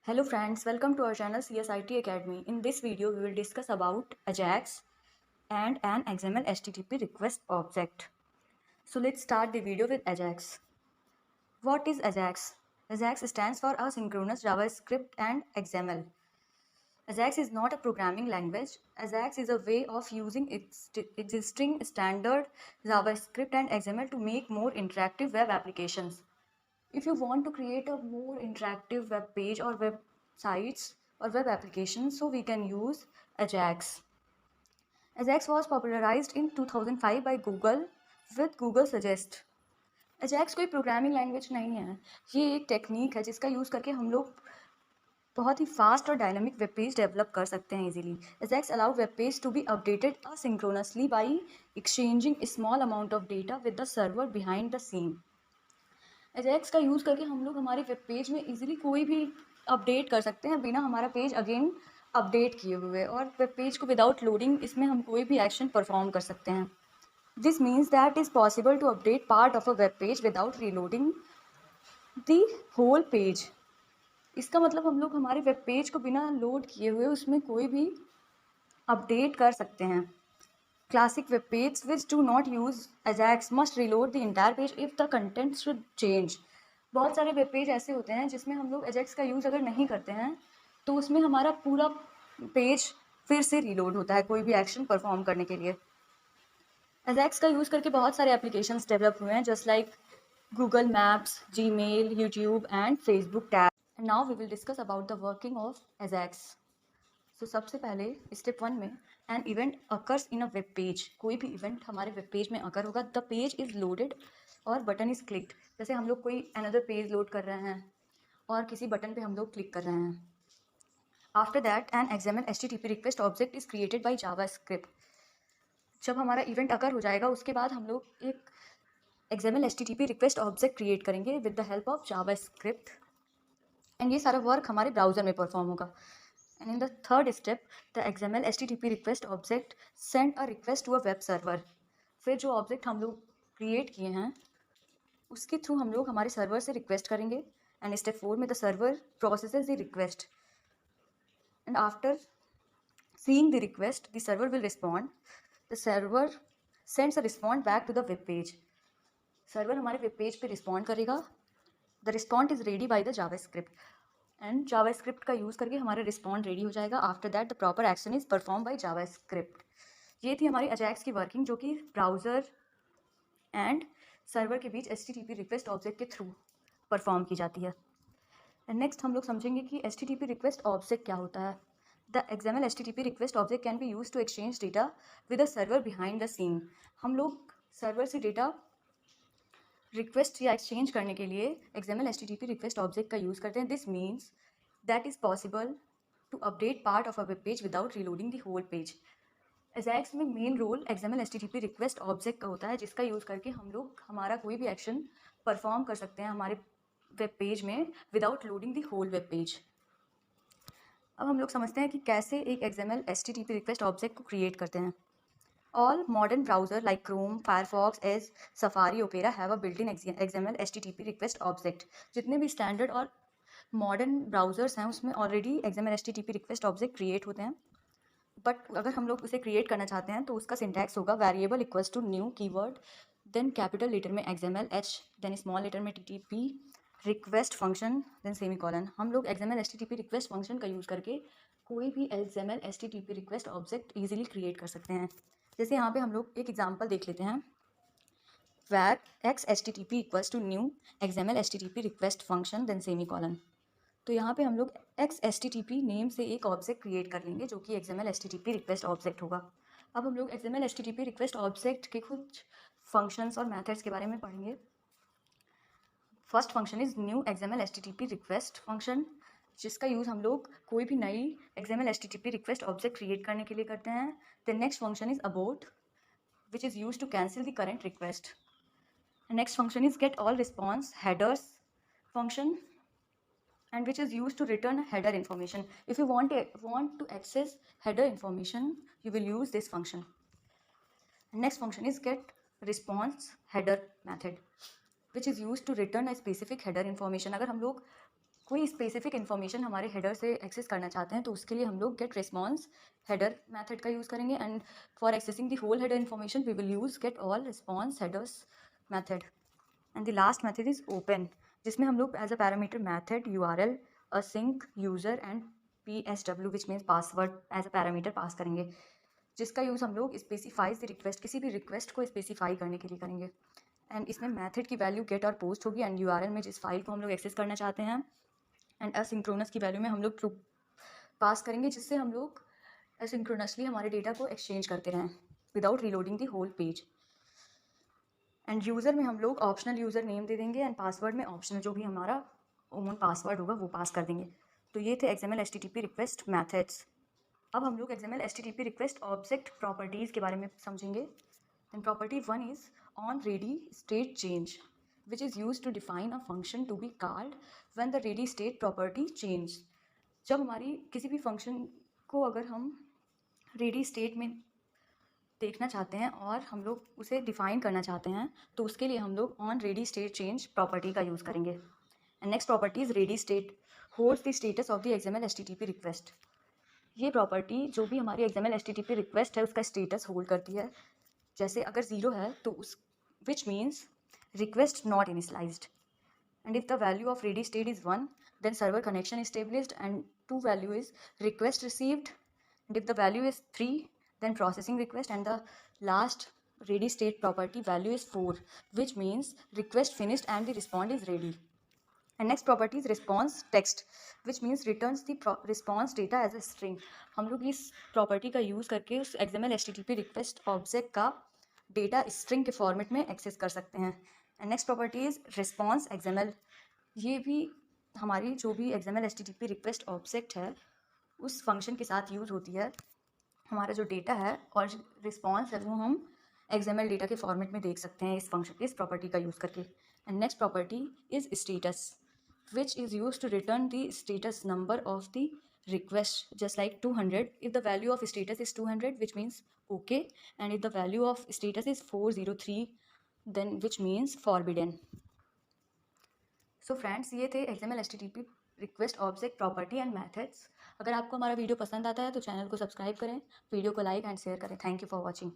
Hello friends, welcome to our channel CSIT Academy. In this video, we will discuss about AJAX and an XML HTTP request object. So let's start the video with AJAX. What is AJAX? AJAX stands for Asynchronous JavaScript and XML. AJAX is not a programming language. AJAX is a way of using existing standard JavaScript and XML to make more interactive web applications. If you want to create a more interactive web page or websites or web applications, so we can use Ajax. Ajax was popularized in 2005 by Google with Google Suggest. Ajax कोई programming language नहीं है, ये एक technique है जिसका use करके हम लोग बहुत ही फास्ट और डायनामिक वेब पेज डेवलप कर सकते हैं easily. Ajax allow web page to be updated asynchronously by exchanging a small amount of data with the server behind the scene. Ajax का यूज़ करके हम लोग हमारे वेब पेज में इजीली कोई भी अपडेट कर सकते हैं बिना हमारा पेज अगेन अपडेट किए हुए, और वेब पेज को विदाउट लोडिंग इसमें हम कोई भी एक्शन परफॉर्म कर सकते हैं. This means that is possible to update part of a web page without reloading the whole page. इसका मतलब हम लोग हमारे वेब पेज को बिना लोड किए हुए उसमें कोई भी अपडेट कर सकते हैं. Classic web pages which do not use Ajax must reload the entire page if the content should change. बहुत सारे वेब पेज ऐसे होते हैं जिसमें हम लोग Ajax का यूज़ अगर नहीं करते हैं तो उसमें हमारा पूरा पेज फिर से रीलोड होता है कोई भी एक्शन परफॉर्म करने के लिए. Ajax का यूज़ करके बहुत सारे एप्लीकेशंस डेवलप हुए हैं just like Google Maps, Gmail, YouTube and Facebook tab. And now we will discuss about the working of Ajax. So सबसे पहले स्टेप 1 में an event occurs in a web page. कोई भी इवेंट हमारे web page में occur होगा, the page is loaded और button is clicked. जैसे हम लोग कोई अनदर पेज लोड कर रहे हैं और किसी बटन पे हम लोग क्लिक कर रहे हैं. After that an XML HTTP request object is created by JavaScript. जब हमारा इवेंट अकर हो जाएगा उसके बाद हम लोग एक XML HTTP request object create करेंगे with the help of JavaScript, and ये सारा वर्क हमारे ब्राउज़र में परफॉर्म होगा. And in the third step, the XML HTTP request object send a request to a web server. फिर जो object हम लोग क्रिएट किए हैं उसके थ्रू हम लोग हमारे सर्वर से रिक्वेस्ट करेंगे. एंड स्टेप 4 में the server processes the request, and after seeing the request the server will respond. The server sends a respond back to the web page. Server हमारे वेब पेज पे respond करेगा. The respond is ready by the JavaScript, and JavaScript का use करके हमारा respond ready हो जाएगा. After that the proper action is perform by JavaScript. ये थी हमारी अजैक्स की वर्किंग जो कि ब्राउज़र एंड सर्वर के बीच HTTP रिक्वेस्ट ऑब्जेक्ट के थ्रू परफॉर्म की जाती है. एंड नेक्स्ट हम लोग समझेंगे कि HTTP रिक्वेस्ट ऑब्जेक्ट क्या होता है. The XML HTTP request object can be use to exchange data with a server behind the scene. हम लोग सर्वर से डेटा रिक्वेस्ट या एक्सचेंज करने के लिए XML HTTP रिक्वेस्ट ऑब्जेक्ट का यूज़ करते हैं. This means that is possible to update part of a web page without reloading the whole page. Ajax में main role XML HTTP request object का होता है जिसका यूज़ करके हम लोग हमारा कोई भी एक्शन परफॉर्म कर सकते हैं हमारे वेब पेज में without loading the whole web page. अब हम लोग समझते हैं कि कैसे एक XML HTTP रिक्वेस्ट ऑब्जेक्ट को क्रिएट करते हैं. All modern browser like Chrome, Firefox, Edge, Safari, Opera have a built-in XML HTTP request object. जितने भी स्टैंडर्ड और मॉडर्न ब्राउज़र्स हैं उसमें already XML HTTP request object create होते हैं. बट अगर हम लोग उसे क्रिएट करना चाहते हैं तो उसका सिंटैक्स होगा variable equals to new keyword, then capital letter में XML H, then small letter में TTP request function, then semicolon. हम लोग XML HTTP रिक्वेस्ट फंक्शन का यूज़ करके कोई भी XML HTTP request object easily create कर सकते हैं. जैसे यहाँ पे हम लोग एक एग्जांपल देख लेते हैं. where x HTTP equals to new XML HTTP request function then semicolon. तो यहाँ पे हम लोग x HTTP नेम से एक ऑब्जेक्ट क्रिएट कर लेंगे जो कि XML HTTP रिक्वेस्ट ऑब्जेक्ट होगा. अब हम लोग XML HTTP रिक्वेस्ट ऑब्जेक्ट के कुछ फंक्शंस और मेथड्स के बारे में पढ़ेंगे. First function is new XML HTTP request function, जिसका यूज़ हम लोग कोई भी नई XML HTTP request object create करने के लिए करते हैं. The next function is abode which is used to cancel the current request. The next function is get all response headers function, and which is used to return header information. If you want to access header information, you will use this function. The next function is get response header method, which is used to return a specific header information. अगर हम लोग कोई specific information हमारे header से access करना चाहते हैं तो उसके लिए हम लोग गेट रिस्पॉन्स हेडर मेथड का यूज़ करेंगे, and for accessing the whole header information we will use get all response headers method. And the last method is open, जिसमें हम लोग as a parameter method URL, async user and PSW which means password as a parameter pass करेंगे, जिसका use हम लोग specifies the request, किसी भी request को स्पेसिफाई करने के लिए करेंगे। एंड इसमें मेथड की वैल्यू गेट और पोस्ट होगी, एंड URL में जिस फाइल को हम लोग एक्सेस करना चाहते हैं, एंड असिंक्रोनस की वैल्यू में हम लोग ट्रू पास करेंगे, जिससे हम लोग असिंक्रोनसली हमारे डेटा को एक्सचेंज करते रहें without reloading the whole page. And user में हम लोग ऑप्शनल यूज़र नेम दे देंगे, एंड पासवर्ड में ऑप्शनल जो भी हमारा ओन पासवर्ड होगा वो पास कर देंगे। तो ये थे XML HTTP रिक्वेस्ट मैथड्स। अब हम लोग XML HTTP request object properties के बारे में समझेंगे। Then property 1 is on ready state change, which is used to define a function to be called when the ready state property change। जब हमारी किसी भी फंक्शन को अगर हम रेडी स्टेट में देखना चाहते हैं और हम लोग उसे डिफाइन करना चाहते हैं तो उसके लिए हम लोग on ready state change property का यूज़ करेंगे। And next property is ready state holds the status of the XML HTTP request. ये प्रॉपर्टी जो भी हमारी XML HTTP रिक्वेस्ट है उसका स्टेटस होल्ड करती है। जैसे अगर 0 है तो उस which means request not initialised, and if the value of ready state is 1 then server connection is established, and 2 value is request received, and if the value is 3 then processing request, and the last ready state property value is 4, which means request finished and the response is ready। And next property is response text, which means returns the response data as a string। हम लोग इस property का use करके उस XML HTTP request object का data string के format में access कर सकते हैं। And next property is response XML। ये भी हमारी जो भी XML HTTP रिक्वेस्ट ऑब्जेक्ट है उस फंक्शन के साथ यूज़ होती है। हमारा जो डेटा है और रिस्पॉन्स है वो हम XML डेटा के फॉर्मेट में देख सकते हैं इस फंक्शन इस प्रॉपर्टी का यूज़ करके। And next property is status, which is used to return the status number of the request, just like 200 if the value of status is 200, which means okay, and if the value of status is 403 then which means forbidden। So friends, ये थे XML HTTP request object property and methods. अगर आपको हमारा video पसंद आता है तो channel को सब्सक्राइब करें, वीडियो को लाइक एंड शेयर करें। Thank you for watching.